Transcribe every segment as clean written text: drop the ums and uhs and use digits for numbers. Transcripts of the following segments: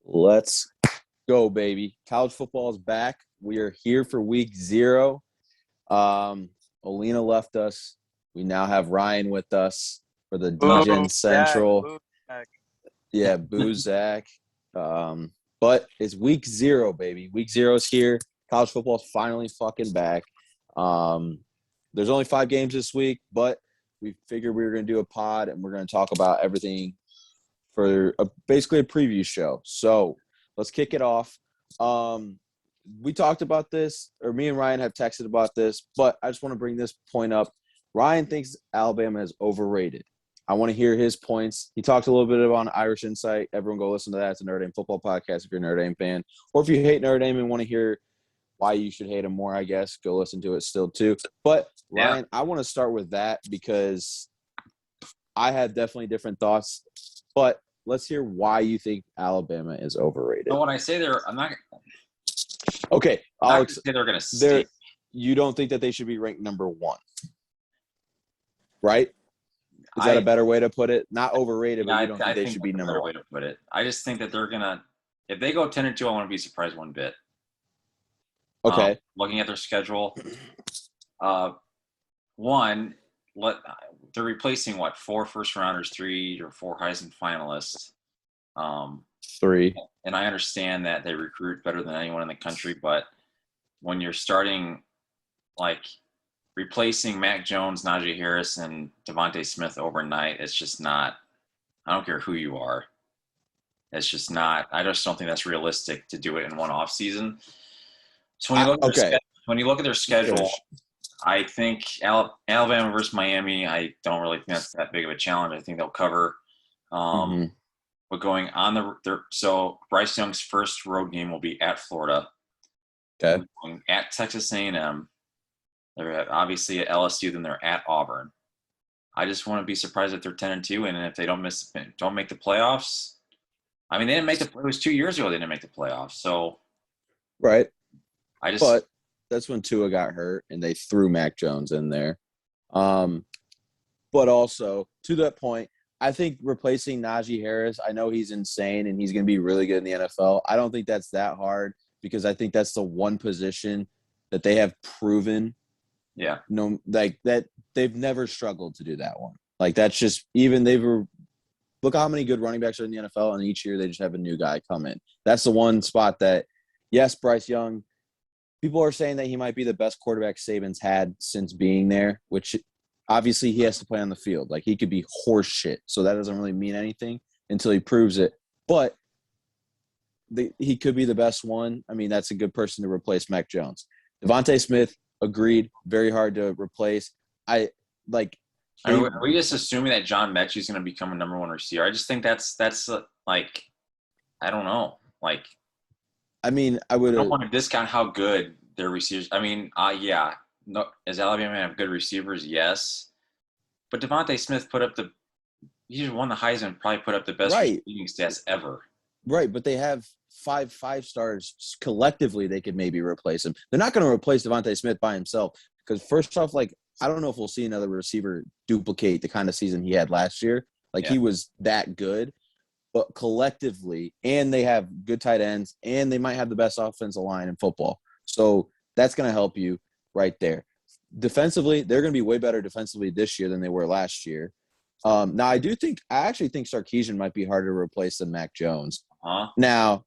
Let's go, baby. College football is back. We are here for week 0. Olina left us. We now have Ryan with us for the DeGen Central. Yeah, boo Zach. But it's week 0, baby. Week 0 is here. College football is finally fucking back. There's only 5 games this week, but we figured we were going to do a pod, and we're going to talk about everything for basically a preview show. So let's kick it off. We talked about this, or me and Ryan have texted about this, but I just want to bring this point up. Ryan thinks Alabama is overrated. I want to hear his points. He talked a little bit about Irish Insight. Everyone go listen to that. It's a Notre Dame football podcast if you're a Notre Dame fan. Or if you hate Notre Dame and want to hear why you should hate him more, I guess, go listen to it still too. But, Ryan, I want to start with that because I have definitely different thoughts. But let's hear why you think Alabama is overrated. So when I say I'm not – Okay. I'll say they're going to stay. You don't think that they should be ranked number 1, right? Is that a better way to put it? Not overrated, but you don't think they should be number 1. Way to put it. I just think that they're going to – if they go 10-2, I want to be surprised one bit. Okay. Looking at their schedule, they're replacing, 4 first-rounders, 3 or 4 Heisman finalists. 3. And I understand that they recruit better than anyone in the country, but when you're starting, replacing Mac Jones, Najee Harris, and Devontae Smith overnight, it's just not – I don't care who you are. It's just not – I just don't think that's realistic to do it in one offseason. So when you look at their schedule, I think Alabama versus Miami, I don't really think that's that big of a challenge. I think they'll cover. But going on so Bryce Young's first road game will be at Florida. Okay. At Texas A&M. They're obviously at LSU, then they're at Auburn. I just want to be surprised if they're 10-2, and if they don't make the playoffs. I mean, they didn't make it was 2 years ago they didn't make the playoffs. So right. But that's when Tua got hurt and they threw Mac Jones in there. But also, to that point, I think replacing Najee Harris, I know he's insane and he's going to be really good in the NFL. I don't think that's that hard because I think that's the one position that they have proven. Yeah. That they've never struggled to do that one. That's just look how many good running backs are in the NFL, and each year they just have a new guy come in. That's the one spot that, yes, Bryce Young, people are saying that he might be the best quarterback Saban's had since being there, which obviously he has to play on the field. He could be horse shit, so that doesn't really mean anything until he proves it. But he could be the best one. I mean, that's a good person to replace Mac Jones. Devontae Smith, agreed, very hard to replace. Are we just assuming that John Mechie is going to become a number 1 receiver? I just think that's I don't know. I mean, I don't want to discount how good their receivers. I mean, no, does Alabama have good receivers? Yes, but Devontae Smith he just won the Heisman, probably put up the best receiving stats ever. Right, but they have 5 stars collectively. They could maybe replace him. They're not going to replace Devontae Smith by himself because first off, I don't know if we'll see another receiver duplicate the kind of season he had last year. He was that good. But collectively, and they have good tight ends, and they might have the best offensive line in football. So that's going to help you right there. Defensively, they're going to be way better defensively this year than they were last year. Now, I actually think Sarkisian might be harder to replace than Mac Jones. Now,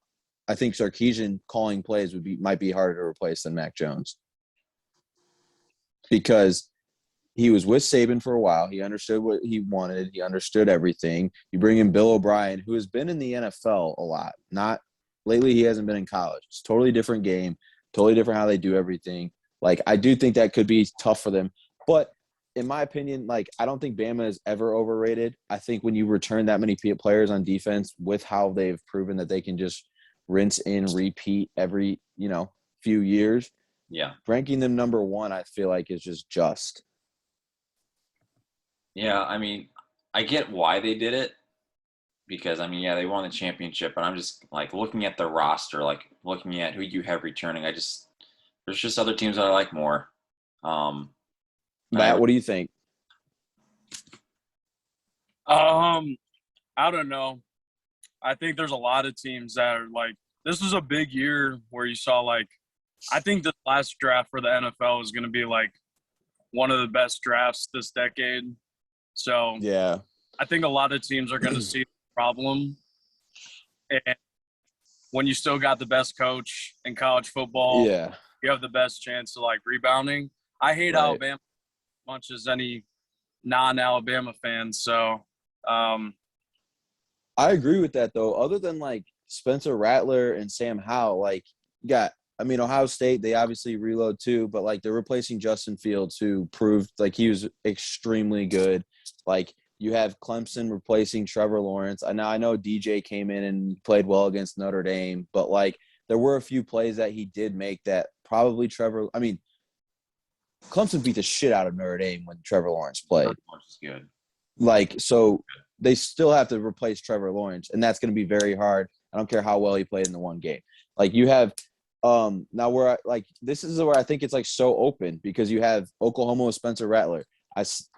I think Sarkisian calling plays might be harder to replace than Mac Jones because he was with Saban for a while. He understood what he wanted. He understood everything. You bring in Bill O'Brien, who has been in the NFL a lot. Not lately, he hasn't been in college. It's a totally different game, totally different how they do everything. I do think that could be tough for them. But in my opinion, I don't think Bama is ever overrated. I think when you return that many players on defense with how they've proven that they can just rinse and repeat every, few years. Yeah. Ranking them number 1, I feel like is just. Yeah, I mean, I get why they did it because, they won the championship, but I'm just, looking at the roster, looking at who you have returning, there's just other teams that I like more. Matt, what do you think? I don't know. I think there's a lot of teams that are like, this was a big year where you saw like, I think this last draft for the NFL is going to be like one of the best drafts this decade. So Yeah. I think a lot of teams are going to see the problem. And when you still got the best coach in college football, Yeah. you have the best chance of like rebounding. I hate Right. Alabama as much as any non-Alabama fan. So, I agree with that though. Other than like Spencer Rattler and Sam Howell, like Ohio State, they obviously reload too, but like they're replacing Justin Fields, who proved like he was extremely good. Like you have Clemson replacing Trevor Lawrence. I know DJ came in and played well against Notre Dame, but like there were a few plays that he did make that probably Clemson beat the shit out of Notre Dame when Trevor Lawrence played. Lawrence is good. Like, so they still have to replace Trevor Lawrence, and that's going to be very hard. I don't care how well he played in the one game. Like, you have now where this is where I think it's like so open because you have Oklahoma with Spencer Rattler.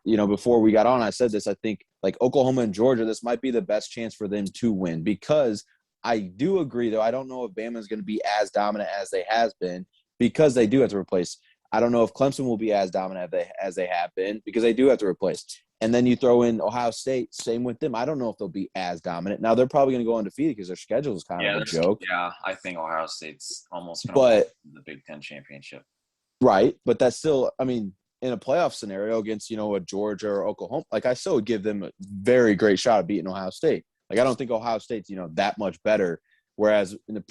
Before we got on, I said this. I think like Oklahoma and Georgia, this might be the best chance for them to win because I do agree, though. I don't know if Bama is going to be as dominant as they has been because they do have to replace. I don't know if Clemson will be as dominant as they have been because they do have to replace. And then you throw in Ohio State, same with them. I don't know if they'll be as dominant. Now, they're probably going to go undefeated because their schedule is kind of a joke. Yeah, I think Ohio State's almost going to win the Big Ten championship. Right, but that's still – in a playoff scenario against, a Georgia or Oklahoma, like I still would give them a very great shot at beating Ohio State. Like I don't think Ohio State's, that much better. Whereas in the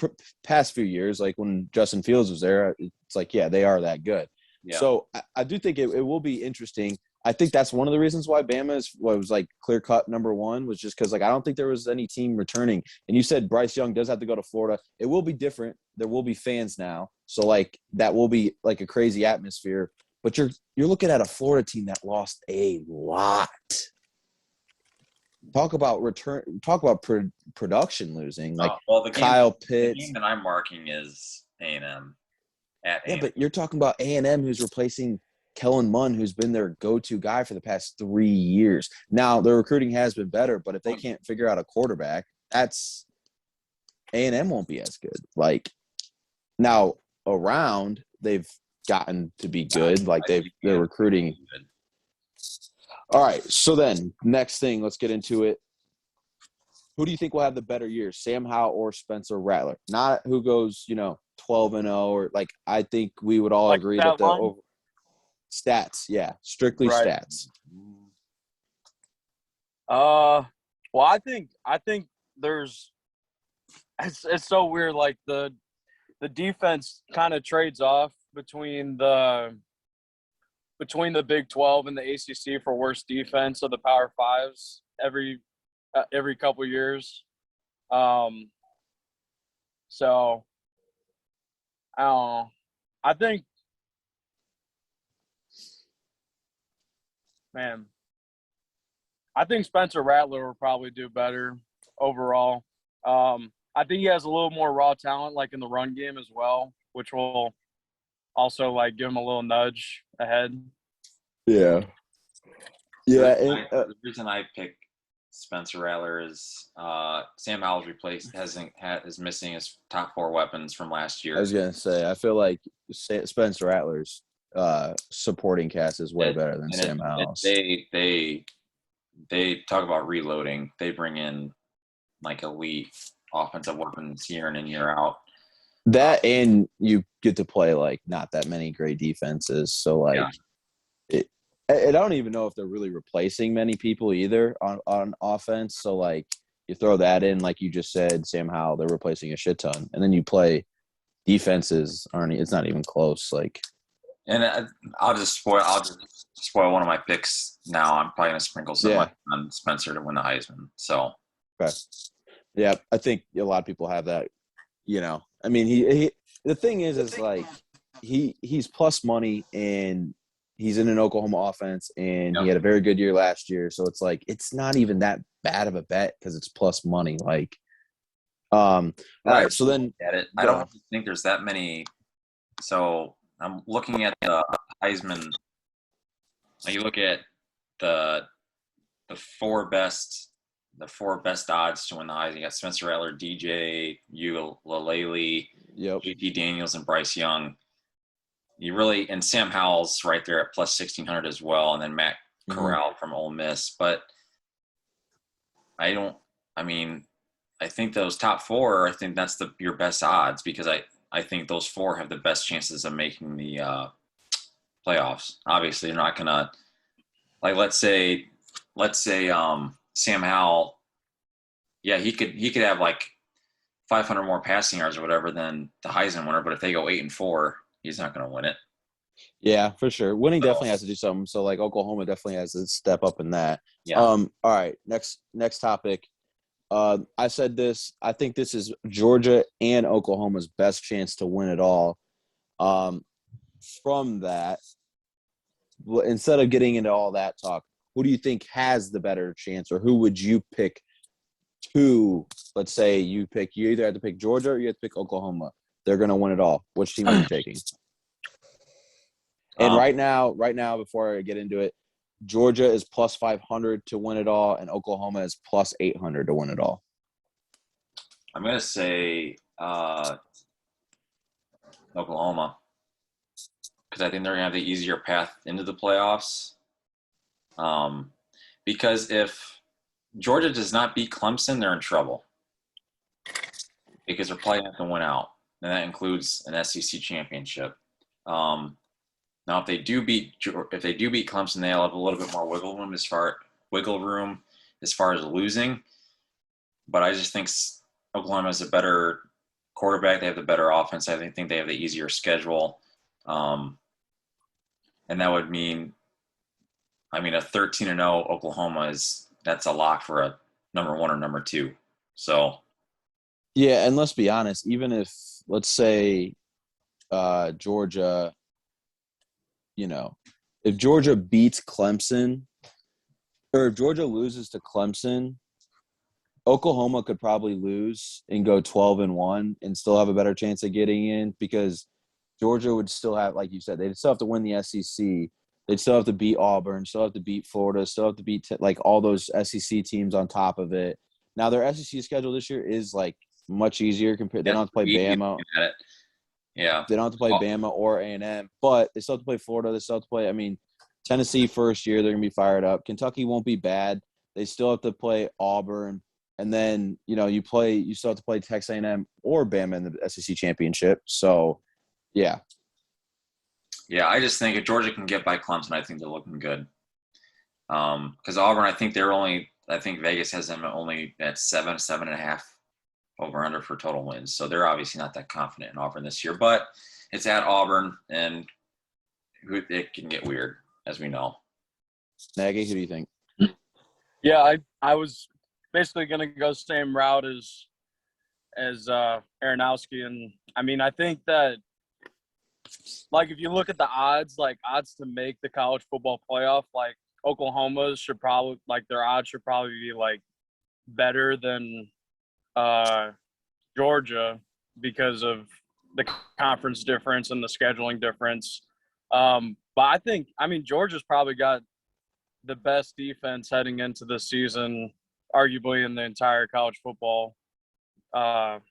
past few years, like when Justin Fields was there, it's like, yeah, they are that good. Yeah. So I do think it will be interesting. I think that's one of the reasons why Bama was like clear cut number one was just because like I don't think there was any team returning. And you said Bryce Young does have to go to Florida. It will be different. There will be fans now, so like that will be like a crazy atmosphere. But you're looking at a Florida team that lost a lot. Talk about production losing. Like Kyle Pitts. The game that I'm marking is A&M. Yeah, but you're talking about A&M, who's replacing Kellen Mond, who's been their go-to guy for the past 3 years. Now, their recruiting has been better, but if they can't figure out a quarterback, that's A&M won't be as good. Like now, around they've gotten to be good. Like they're recruiting. All right, so then next thing, let's get into it. Who do you think will have the better year, Sam Howell or Spencer Rattler? Not who goes, 12-0, or like I think we would all agree that the stats, strictly stats. Well, I think there's it's so weird. Like the defense kind of trades off between the Big 12 and the ACC for worst defense of the Power Fives every couple years. So I don't know. I think, Spencer Rattler will probably do better overall. I think he has a little more raw talent, like in the run game as well, which will also like give him a little nudge ahead. Yeah. The reason I pick Spencer Rattler is Sam Howell's is missing his top 4 weapons from last year. I was gonna say I feel like Spencer Rattler's supporting cast is way better than Sam Howell's. They talk about reloading. They bring in like elite offensive weapons year in and year out. That and you get to play like not that many great defenses. So like I don't even know if they're really replacing many people either on offense. So like you throw that in, like you just said, Sam Howell, they're replacing a shit ton, and then you play defenses it's not even close. Like, and I'll just spoil one of my picks now. I'm probably gonna sprinkle some on Spencer to win the Heisman. So, okay. Yeah, I think a lot of people have that. He the thing is like he's plus money and he's in an Oklahoma offense and he had a very good year last year. So it's like it's not even that bad of a bet because it's plus money. Like, all right. So then I don't think there's that many. So I'm looking at the Heisman. You look at the 4 best the 4 best odds to win the Heisman. You got Spencer Rattler, DJ, Uiagalelei, Yep. JT Daniels, and Bryce Young. And Sam Howell's right there at plus 1,600 as well, and then Matt Corral from Ole Miss. But I think those top 4, I think that's your best odds, because I think those 4 have the best chances of making the playoffs. Obviously, they're not gonna, like, let's say Sam Howell, yeah, he could have like 500 more passing yards or whatever than the Heisman winner, but if they go 8-4, he's not going to win it. Yeah, for sure. Winning definitely has to do something. So, like, Oklahoma definitely has to step up in that. Yeah. All right, next topic. I said this. I think this is Georgia and Oklahoma's best chance to win it all. From that, instead of getting into all that talk, who do you think has the better chance, or who would you pick to, let's say you either have to pick Georgia or you have to pick Oklahoma. They're going to win it all. Which team are you taking? And right now, before I get into it, Georgia is plus 500 to win it all, and Oklahoma is plus 800 to win it all. I'm going to say Oklahoma, because I think they're going to have the easier path into the playoffs. Because if Georgia does not beat Clemson, they're in trouble, because they're probably going to have to win out, and that includes an SEC championship. Now, if they do beat Clemson, they'll have a little bit more wiggle room as far as losing. But I just think Oklahoma has a better quarterback. They have the better offense. I think they have the easier schedule, and that would mean, a 13-0 Oklahoma that's a lock for a number 1 or number 2. So, yeah, and let's be honest. Even if, let's say, Georgia, if Georgia beats Clemson, or if Georgia loses to Clemson, Oklahoma could probably lose and go 12-1 and still have a better chance of getting in, because Georgia would still have, like you said, they'd still have to win the SEC. They'd still have to beat Auburn, still have to beat Florida, still have to beat all those SEC teams on top of it. Now, their SEC schedule this year is like much easier compared. They don't have to play Bama. Yeah. They don't have to play Bama or A&M, but they still have to play Florida. They still have to play. Tennessee first year, they're gonna be fired up. Kentucky won't be bad. They still have to play Auburn, and then you still have to play Texas A&M or Bama in the SEC championship. So, yeah. Yeah, I just think if Georgia can get by Clemson, I think they're looking good. Because Auburn, I think Vegas has them only at 7.5 over under for total wins. So they're obviously not that confident in Auburn this year, but it's at Auburn, and it can get weird, as we know. Nagy, who do you think? Yeah, I was basically going to go same route as Aronofsky, and I think that, like, if you look at the odds to make the college football playoff, like, Oklahoma should probably, their odds should probably be better than Georgia, because of the conference difference and the scheduling difference. But I think, Georgia's probably got the best defense heading into the season, arguably in the entire college football. Out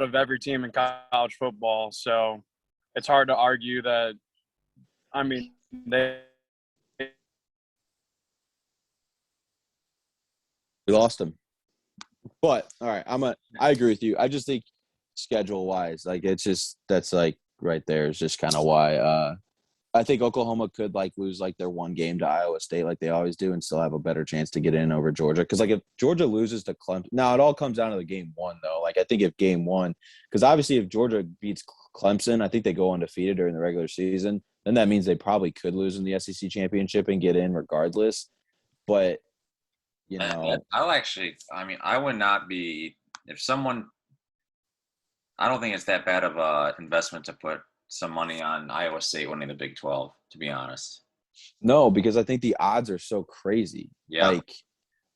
of every team in college football. So it's hard to argue that, We lost him. But, all right, I agree with you. I just think schedule-wise, that's right there is just kind of why I think Oklahoma could lose their one game to Iowa State like they always do and still have a better chance to get in over Georgia. Because if Georgia loses to Clemson, now it all comes down to the game one though. I think if game one, because obviously if Georgia beats Clemson, I think they go undefeated during the regular season. Then that means they probably could lose in the SEC championship and get in regardless. But I would not be if someone. I don't think it's that bad of a investment to put some money on Iowa State winning the Big 12, to be honest. No, because I think the odds are so crazy. Yeah.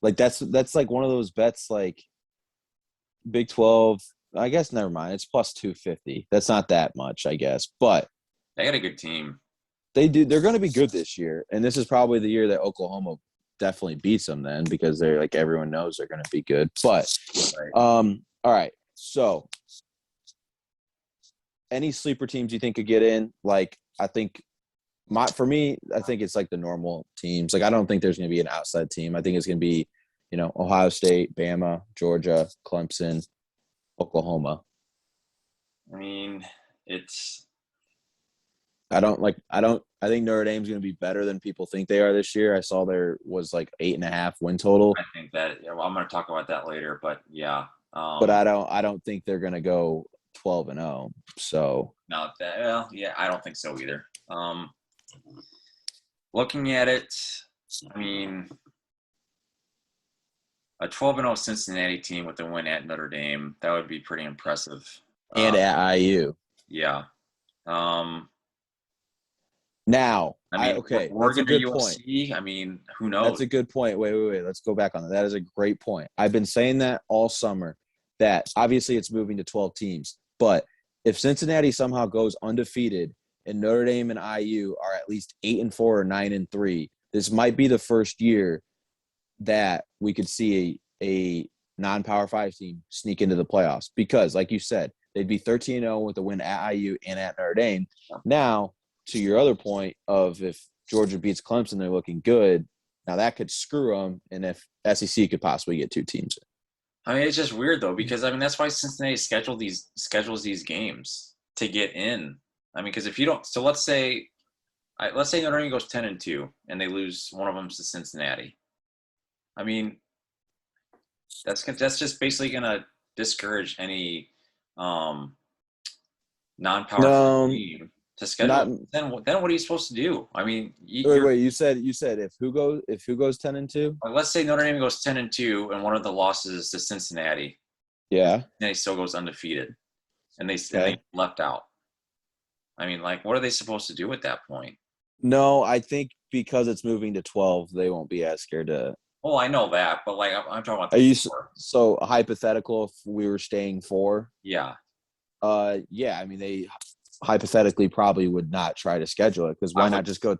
That's one of those bets Big 12, I guess never mind. It's plus 250. That's not that much, I guess. But they got a good team. They do. They're going to be good this year. And this is probably the year that Oklahoma definitely beats them then because they're like everyone knows they're going to be good. But Right. all right. So any sleeper teams you think could get in? Like I think for me, I think it's like the normal teams. Like I don't think there's going to be an outside team. I think it's going to be, Ohio State, Bama, Georgia, Clemson, Oklahoma. I mean, it's I think Notre Dame's going to be better than people think they are this year. I saw there was like 8.5 win total. I think that I'm going to talk about that later, but yeah. But I don't think they're going to go 12-0. So No, I don't think so either. Looking at it, I mean, a 12-0 Cincinnati team with a win at Notre Dame, that would be pretty impressive. and at IU. Yeah. Now, I mean, that's a Oregon good or point. USC, I mean, who knows? That's a good point. Wait. Let's go back on that. That is a great point. I've been saying that all summer, that obviously it's moving to 12 teams. But if Cincinnati somehow goes undefeated and Notre Dame and IU are at least 8-4 or 9-3, this might be the first year that we could see a non-Power 5 team sneak into the playoffs. Because, like you said, they'd be 13-0 with a win at IU and at Notre Dame. Now, to your other point of if Georgia beats Clemson, they're looking good. Now that could screw them, and if SEC could possibly get 2 teams. I mean, it's just weird though because I mean that's why Cincinnati schedules these games to get in. I mean, because if you don't, so let's say Notre Dame goes 10-2 and they lose one of them to Cincinnati. I mean, that's just basically gonna discourage any non-power team to schedule. Then what are you supposed to do? I mean, wait. You said if who goes 10-2? Let's say Notre Dame goes 10-2 and one of the losses is to Cincinnati. Yeah. Cincinnati still goes undefeated, and they left out. I mean, like, what are they supposed to do at that point? No, I think because it's moving to 12, they won't be as scared to. Well, I know that, but like, I'm talking about. Are you so hypothetical? If we were staying 4? Yeah. Yeah. I mean, they hypothetically probably would not try to schedule it because why not just go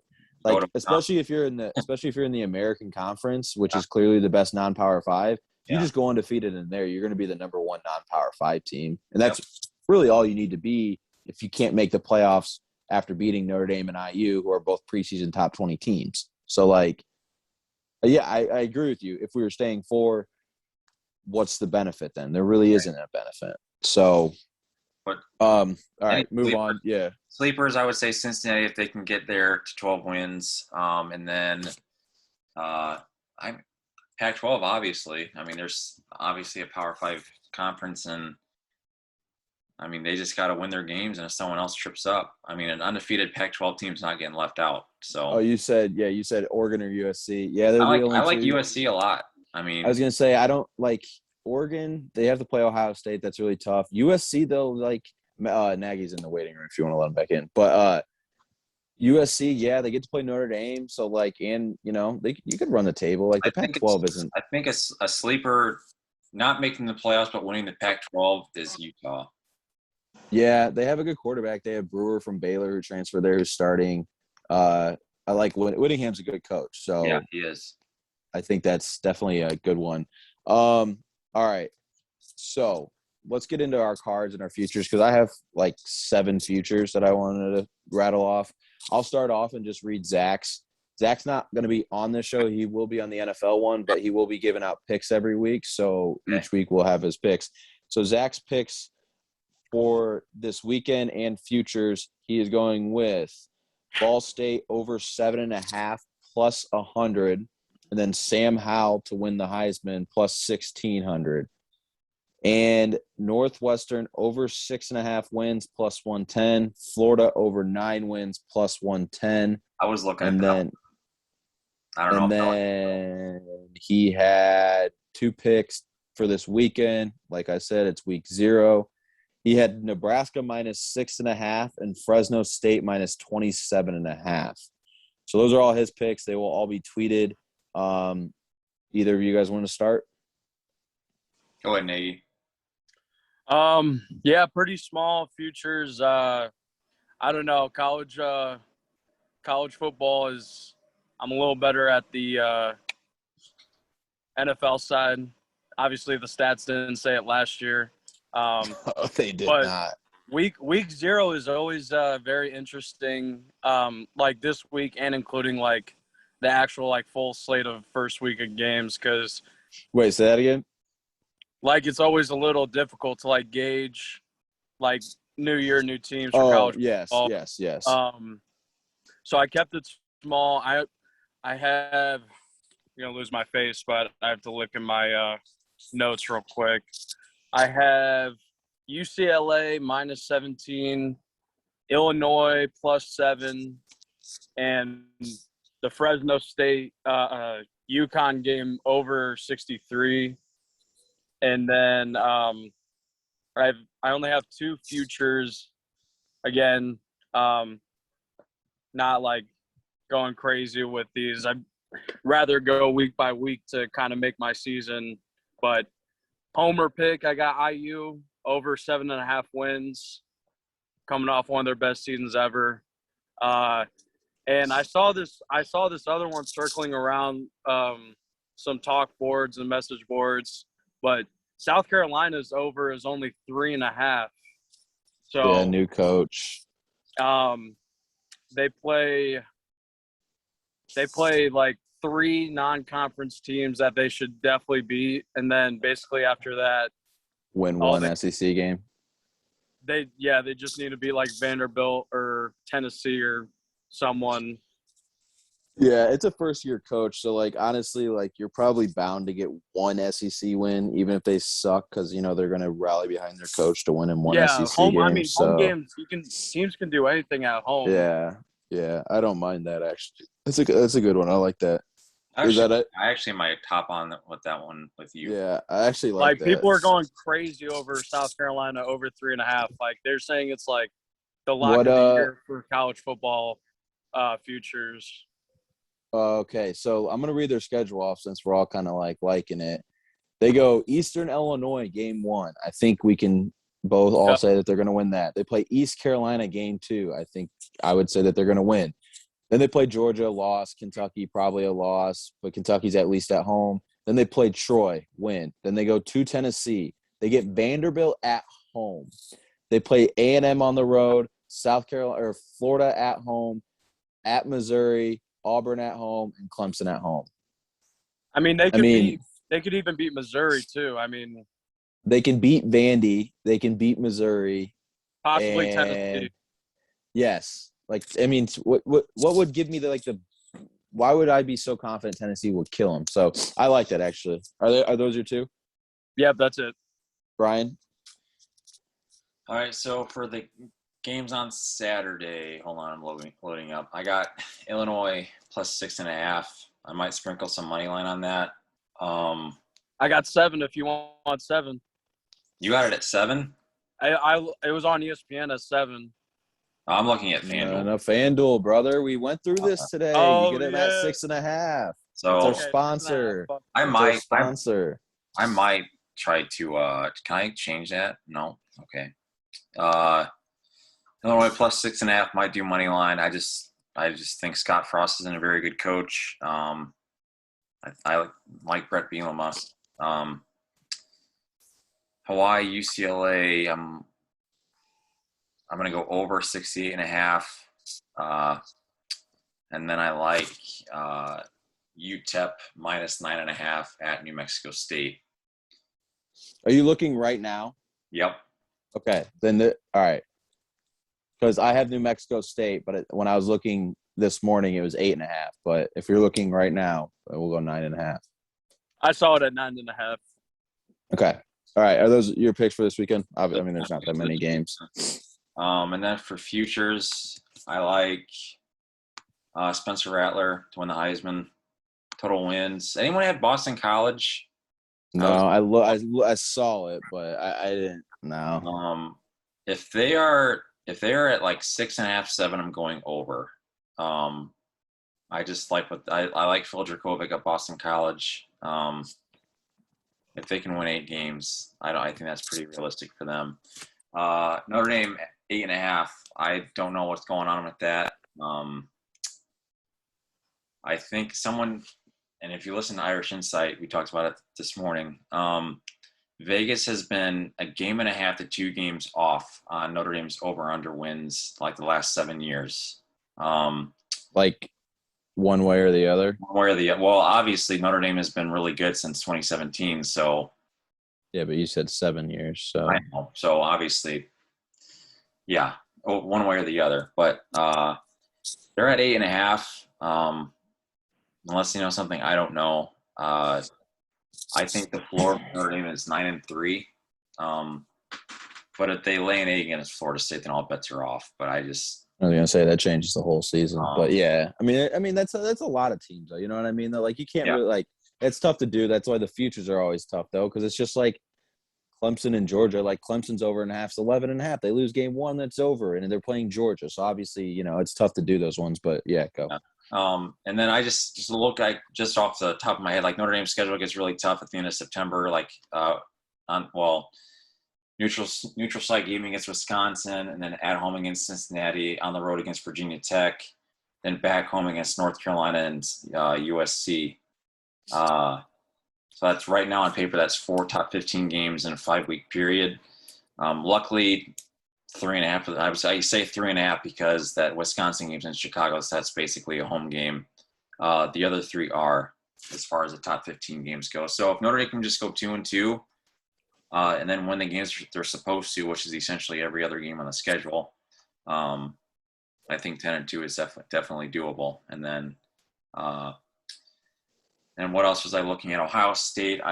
especially if you're in the American Conference, which is clearly the best non-Power 5. If you just go undefeated in there, you're going to be the number 1 non-Power 5 team, and that's really all you need to be if you can't make the playoffs after beating Notre Dame and IU, who are both preseason top 20 teams. So, like, yeah, I agree with you. If we were staying 4, what's the benefit then? There really isn't a benefit. So. But all right, move on. Yeah. Sleepers, I would say Cincinnati if they can get there to 12 wins. And then Pac-12, obviously. I mean, there's obviously a Power 5 conference, and I mean, they just got to win their games, and if someone else trips up, I mean, an undefeated Pac-12 team's not getting left out. So. You said Oregon or USC. Yeah, they're the only I like two. USC a lot. I mean, I was gonna say I don't like Oregon. They have to play Ohio State. That's really tough. USC though, like Nagy's in the waiting room if you want to let him back in. But USC, yeah, they get to play Notre Dame. So like, and you could run the table. Like the Pac-12 isn't. I think it's a sleeper, not making the playoffs but winning the Pac-12 is Utah. Yeah, they have a good quarterback. They have Brewer from Baylor who transferred there, who's starting. I like Whittingham's a good coach. So yeah, he is. I think that's definitely a good one. All right. So let's get into our cards and our futures because I have like 7 futures that I wanted to rattle off. I'll start off and just read Zach's. Zach's not going to be on this show. He will be on the NFL one, but he will be giving out picks every week. So each week we'll have his picks. So Zach's picks for this weekend and futures, he is going with Ball State over 7.5 plus 100. And then Sam Howell to win the Heisman plus 1,600. And Northwestern over 6.5 wins plus 110. Florida over 9 wins plus 110. I was looking at that. And then he had 2 picks for this weekend. Like I said, it's week 0. He had Nebraska minus 6.5 and Fresno State minus 27.5. So those are all his picks. They will all be tweeted. Either of you guys want to start? Go ahead, Nagy. Yeah, pretty small futures. I don't know. College football is. I'm a little better at the NFL side. Obviously, the stats didn't say it last year. They did but not. Week 0 is always very interesting. Like this week, and including like the actual like full slate of first week of games, because Wait, say that again. like it's always a little difficult to like gauge like new year, new teams for Oh, college yes, football. yes. So I kept it small. I have you're gonna lose my face, but I have to look in my notes real quick. I have UCLA -17, Illinois +7, and the Fresno State UConn game over 63. And then I only have 2 futures. Again, not like going crazy with these. I'd rather go week by week to kind of make my season. But homer pick, I got IU over 7.5 wins, coming off one of their best seasons ever. And I saw this other one circling around some talk boards and message boards, but South Carolina's over is only 3.5. So Yeah, new coach. They play like 3 non-conference teams that they should definitely beat, and then basically after that, Win one SEC game. they just need to be like Vanderbilt or Tennessee or someone. Yeah, it's a first-year coach, so like honestly, like you're probably bound to get one SEC win, even if they suck, because they're going to rally behind their coach to win in one SEC home. game. I mean, so home games. Teams can do anything at home. yeah, I don't mind that actually. That's a good one. I like that. Is Actually, that it? I actually might hop on with that one with you. Yeah, I actually like that. People are going crazy over South Carolina over 3.5. Like they're saying it's like the lock of the year for college football futures. Okay, so I'm gonna read their schedule off since we're all kind of like liking it. They go Eastern Illinois game 1. I think we can both all say that they're gonna win that. They play East Carolina game 2. I would say that they're gonna win. Then they play Georgia, loss. Kentucky, probably a loss, but Kentucky's at least at home. Then they play Troy, win. Then they go to Tennessee. They get Vanderbilt at home. They play A&M on the road, South Carolina or Florida at home, at Missouri, Auburn at home, and Clemson at home. I mean, they could even beat Missouri too. I mean, they can beat Vandy, they can beat Missouri, possibly Tennessee. Yes, like I mean, what would give me the why would I be so confident Tennessee would kill them? So I like that actually. Are those your 2? Yep, that's it. Brian? All right, so for the games on Saturday, hold on, I'm loading up. I got Illinois +6.5. I might sprinkle some money line on that. I got 7 if you want 7. You got it at 7? It was on ESPN at 7. I'm looking at FanDuel. No, FanDuel, brother. We went through this today. You get it at 6.5. So it's our sponsor. I might try to. Can I change that? No. Okay. Illinois +6.5 might do money line. I just think Scott Frost isn't a very good coach. I like Brett Bielema. Hawaii, UCLA. I'm going to go over 68.5. And then I like UTEP -9.5 at New Mexico State. Are you looking right now? Yep. Okay. Then all right. Because I have New Mexico State, but when I was looking this morning, it was 8.5. But if you're looking right now, we'll go 9.5. I saw it at 9.5. Okay. All right. Are those your picks for this weekend? I mean, there's not that many games. And then for futures, I like Spencer Rattler to win the Heisman. Total wins. Anyone had Boston College? No, I saw it, but I didn't. No. If they are at like 6.5, 7, I'm going over. I just like I like Phil Dracovic at Boston College. If they can win 8 games, I think that's pretty realistic for them. Notre Dame 8.5. I don't know what's going on with that. I think someone and if you listen to Irish Insight, we talked about it this morning. Vegas has been a game and a half to 2 games off on Notre Dame's over/under wins like the last 7 years. Like one way or the other. Well, obviously Notre Dame has been really good since 2017. So Yeah, but you said 7 years. So I know. So obviously, yeah, one way or the other. But they're at 8.5. Unless you know something I don't know. I think the floor for Notre Dame is 9-3. But if they lay an egg against Florida State, then all bets are off. But I was gonna say that changes the whole season. But yeah, I mean that's a lot of teams though. You know what I mean? Though, like you can't really like it's tough to do. That's why the futures are always tough though, because it's just like Clemson and Georgia. Like Clemson's over and a half, it's 11.5. They lose game 1, that's over, and they're playing Georgia. So obviously, it's tough to do those ones. But yeah, go. Yeah. And then I just look just off the top of my head, like Notre Dame's schedule gets really tough at the end of September. Like neutral site game against Wisconsin, and then at home against Cincinnati, on the road against Virginia Tech, then back home against North Carolina and USC. So that's right now on paper. That's 4 top 15 games in a 5-week period. Luckily, 3.5. I say 3.5 because that Wisconsin game's in Chicago, so that's basically a home game. The other 3 are, as far as the top 15 games go. So if Notre Dame can just go 2-2, and then win the games they're supposed to, which is essentially every other game on the schedule, I think 10-2 is definitely doable. And then, and what else was I looking at? Ohio State.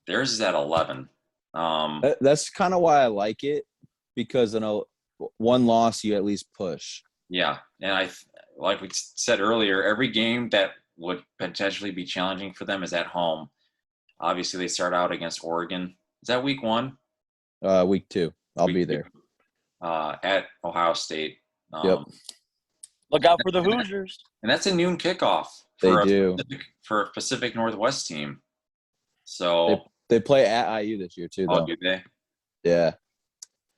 Theirs is at 11. That's kind of why I like it. Because one loss, you at least push. Yeah, and like we said earlier, every game that would potentially be challenging for them is at home. Obviously, they start out against Oregon. Is that week 1? Week 2. I'll be there. At Ohio State. Yep. Look out for the Hoosiers. And that's a noon kickoff for a Pacific Northwest team. So they play at IU this year too, though. Oh, do they? Yeah.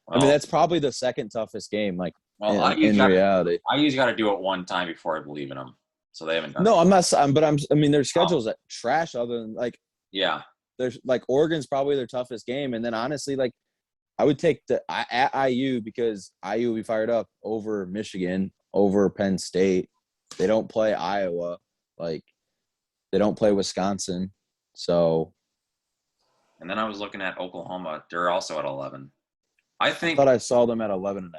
Well, I mean, that's probably the second toughest game. Like, in reality, IU's got to do it one time before I believe in them. So they haven't done. No, I'm not. But I mean, their schedule's trash. Other than like, yeah, there's like Oregon's probably their toughest game, and then honestly, like, I would take at IU because IU will be fired up over Michigan, over Penn State. They don't play Iowa, like they don't play Wisconsin. So, and then I was looking at Oklahoma. They're also at 11. I thought I saw them at 11.5.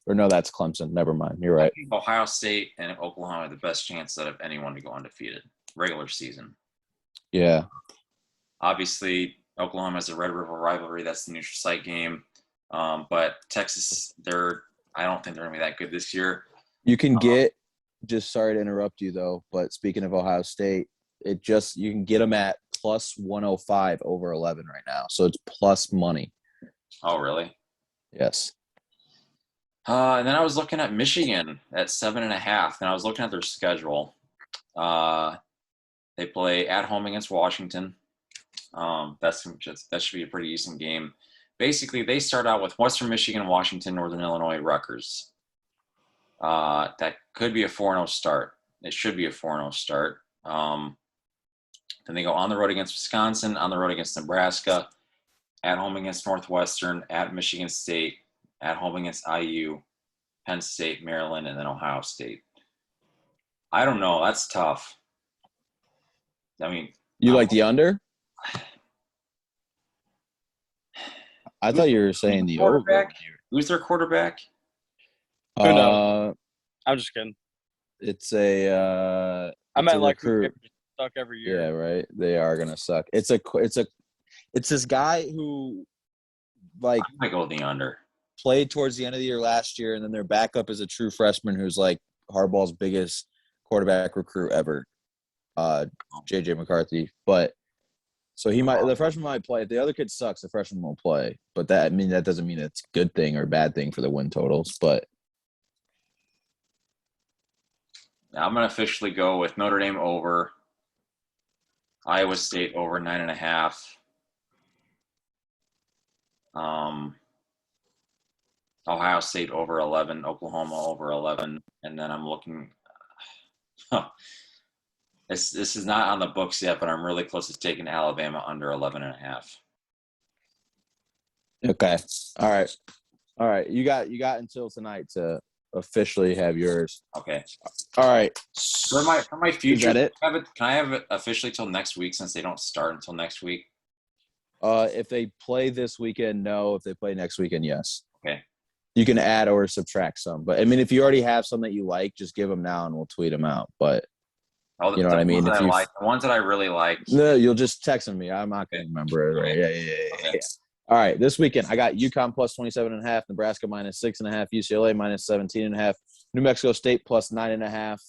Or no, that's Clemson. Never mind. You're right. I think Ohio State and Oklahoma have the best chance out of anyone to go undefeated regular season. Yeah. Obviously, Oklahoma has a Red River rivalry. That's the neutral site game. But Texas, I don't think they're going to be that good this year. You can get – just sorry to interrupt you, though, but speaking of Ohio State, you can get them at plus 105 over 11 right now. So it's plus money. Oh, really? Yes. And then I was looking at Michigan at 7.5, and I was looking at their schedule. They play at home against Washington. That should be a pretty decent game. Basically, they start out with Western Michigan, Washington, Northern Illinois, Rutgers. That could be a 4-0 start. It should be a 4-0 start. Then they go on the road against Wisconsin, on the road against Nebraska, at home against Northwestern, at Michigan State, at home against IU, Penn State, Maryland, and then Ohio State. I don't know. That's tough. I mean, you like the under? I thought you were saying the over. Who's their quarterback? I'm just kidding. It's a. I meant like recruit. Suck every year. Yeah, right. They are gonna suck. It's this guy who, like, I might go with the under. Played towards the end of the year last year, and then their backup is a true freshman who's like Harbaugh's biggest quarterback recruit ever, J.J. McCarthy. But so the freshman might play. If the other kid sucks, the freshman won't play. But that doesn't mean it's a good thing or bad thing for the win totals. But I'm gonna officially go with Notre Dame over, Iowa State over 9.5. Ohio State over 11, Oklahoma over 11, and then I'm looking. This is not on the books yet, but I'm really close to taking Alabama under 11.5. Okay. All right. All right. You got until tonight to officially have yours. Okay. All right. For my future, Is that it? can I have it officially till next week since they don't start until next week? If they play this weekend, no. If they play next weekend, yes. Okay. You can add or subtract some. But, I mean, if you already have some that you like, just give them now and we'll tweet them out. But you know what I mean? The ones that I really like. No, you'll just text me. I'm not going to remember it. Right? Okay. Yeah. All right. This weekend, I got UConn plus 27.5, Nebraska minus 6.5, UCLA minus 17.5, New Mexico State plus 9.5.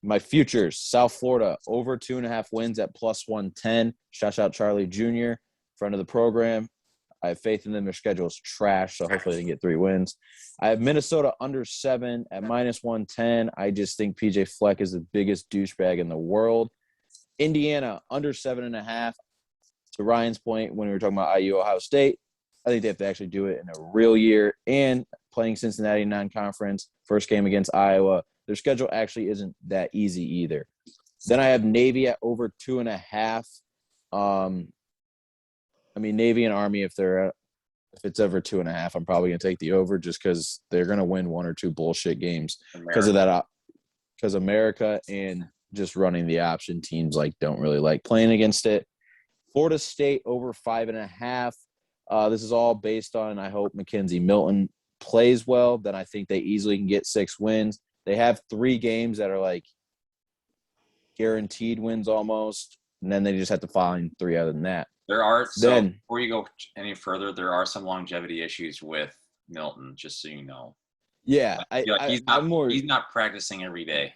My futures, South Florida over 2.5 wins at plus 110. Shout out Charlie Jr., friend of the program. I have faith in them. Their schedule is trash, so hopefully they can get 3 wins. I have Minnesota under 7 at minus 110. I just think PJ Fleck is the biggest douchebag in the world. Indiana under 7.5. To Ryan's point, when we were talking about IU Ohio State, I think they have to actually do it in a real year. And playing Cincinnati non-conference, first game against Iowa, their schedule actually isn't that easy either. Then I have Navy at over 2.5. I mean, Navy and Army, if it's over 2.5, I'm probably going to take the over just because they're going to win 1 or 2 bullshit games because of that. Because America and just running the option teams don't really like playing against it. Florida State over 5.5. This is all based on, I hope Mackenzie Milton plays well. Then I think they easily can get 6 wins. They have 3 games that are guaranteed wins almost, and then they just have to find 3 other than that. Before you go any further, there are some longevity issues with Milton, just so you know. Yeah, he's not practicing every day.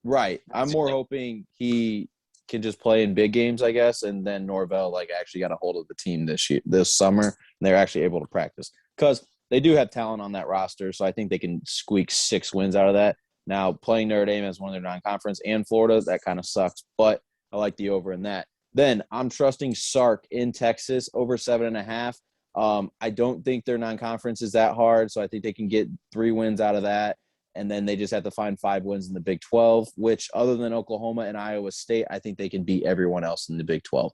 Right. I'm more hoping he can just play in big games, I guess, and then Norvell actually got a hold of the team this summer, and they're actually able to practice because they do have talent on that roster. So I think they can squeak 6 wins out of that. Now playing Notre Dame as one of their non-conference and Florida, that kind of sucks, but I like the over in that. Then I'm trusting Sark in Texas over 7.5. I don't think their non-conference is that hard, so I think they can get 3 wins out of that. And then they just have to find 5 wins in the Big 12, which other than Oklahoma and Iowa State, I think they can beat everyone else in the Big 12.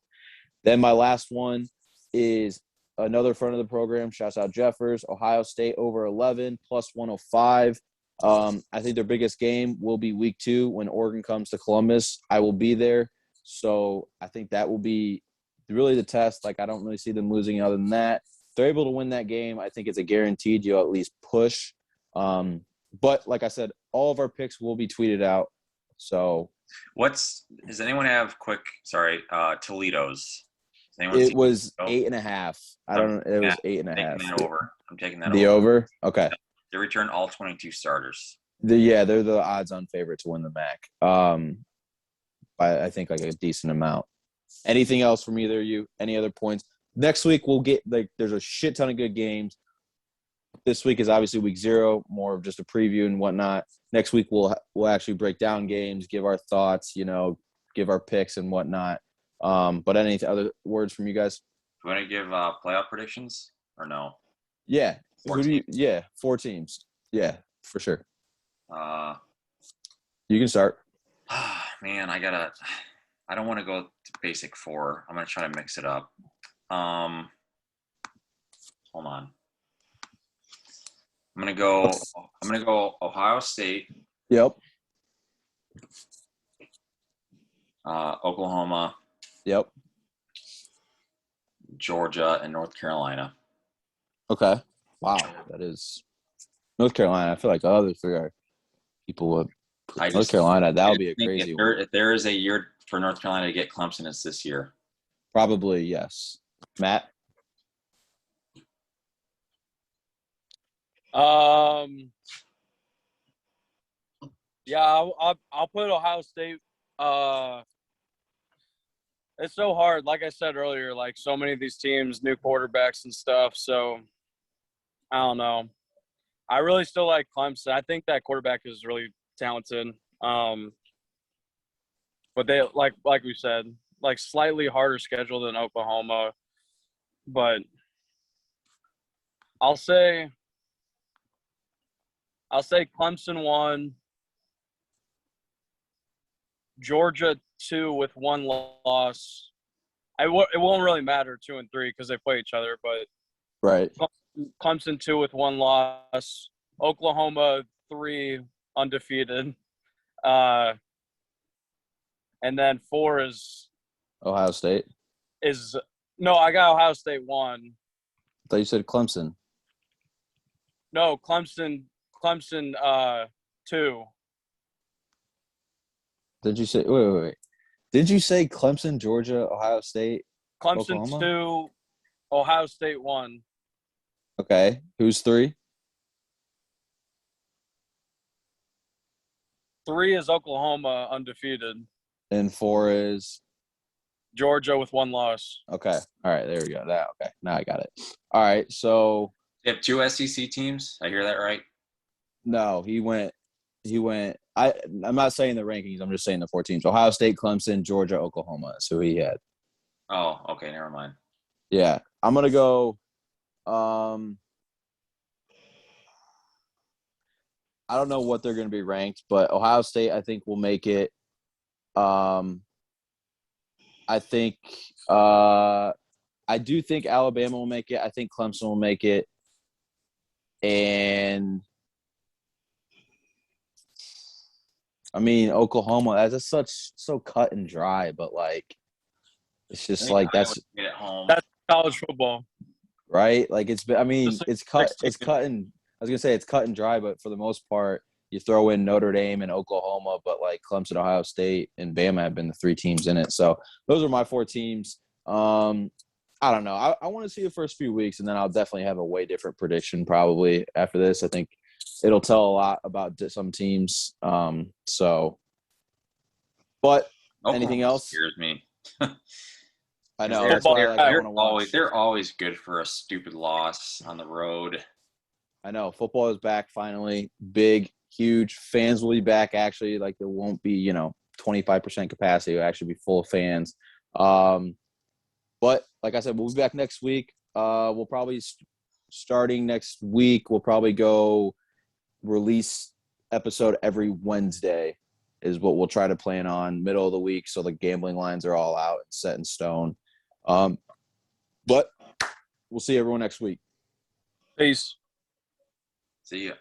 Then my last one is another friend of the program, shouts out Jeffers, Ohio State over 11 plus 105. I think their biggest game will be week 2 when Oregon comes to Columbus. I will be there. So I think that will be really the test. I don't really see them losing other than that. If they're able to win that game, I think it's a guaranteed you'll at least push. But like I said, all of our picks will be tweeted out. So does anyone have Toledo's? It was 8.5. I don't know. It was 8.5. I'm taking that the over. Okay. They return all 22 starters. They're the odds-on favorite to win the MAC. By I think a decent amount. Anything else from either of you? Any other points? Next week we'll get there's a shit ton of good games. This week is obviously week 0, more of just a preview and whatnot. Next week we'll actually break down games, give our thoughts, give our picks and whatnot. But any other words from you guys? Do you want to give playoff predictions or no? Yeah. 4 teams. 4 teams. Yeah, for sure. You can start. Man, I don't want to go to basic 4. I'm going to try to mix it up. Hold on. I'm gonna go Ohio State. Yep. Oklahoma. Yep. Georgia and North Carolina. Okay. Wow, that is North Carolina. I feel like the other 3 are people would. North Carolina, that would be a crazy one. If there is a year for North Carolina to get Clemson, it's this year. Probably yes. Matt. Yeah, I'll put Ohio State. It's so hard. Like I said earlier, so many of these teams, new quarterbacks and stuff. So I don't know. I really still like Clemson. I think that quarterback is really talented. But they like we said, slightly harder schedule than Oklahoma. But I'll say Clemson 1, Georgia 2 with 1 loss. It won't really matter 2 and 3 because they play each other, but Right. Clemson 2 with 1 loss. Oklahoma 3 undefeated. And then 4 Ohio State. No, I got Ohio State 1. I thought you said Clemson. No, Clemson 2. Did you say wait. Did you say Clemson, Georgia, Ohio State, Clemson Oklahoma? 2, Ohio State 1. Okay. Who's 3? 3 is Oklahoma undefeated. And 4 is Georgia with 1 loss. okay. All right, there we go. Okay. Now I got it. All right, so You have 2 SEC teams. I hear that right? no, he went I'm not saying the rankings, I'm just saying the 4 teams. Ohio State, Clemson, Georgia, Oklahoma. So he had. Oh, okay. Never mind. Yeah. I'm gonna go I don't know what they're going to be ranked, but Ohio State, I think, will make it. I think I do think Alabama will make it. I think Clemson will make it. And I mean, Oklahoma, that's just so cut and dry, but like it's just like that's Get it home. That's college football. right. Like it's cut 16. and I was gonna say it's cut and dry, but for the most part, you throw in Notre Dame and Oklahoma, but like Clemson, Ohio State, and Bama have been the 3 teams in it. So those are my 4 teams. I don't know. I want to see the first few weeks, and then I'll definitely have a way different prediction probably after this. I think it'll tell a lot about some teams. But Oklahoma anything else? Scares me. I know. That's why I want to watch. They're always good for a stupid loss on the road. I know. Football is back finally. Big, huge. Fans will be back, actually. Like, there won't be, 25% capacity. It'll actually be full of fans. But, like I said, we'll be back next week. We'll probably, starting next week, we'll probably go release episode every Wednesday is what we'll try to plan on, middle of the week, so the gambling lines are all out and set in stone. But we'll see everyone next week. Peace. See ya.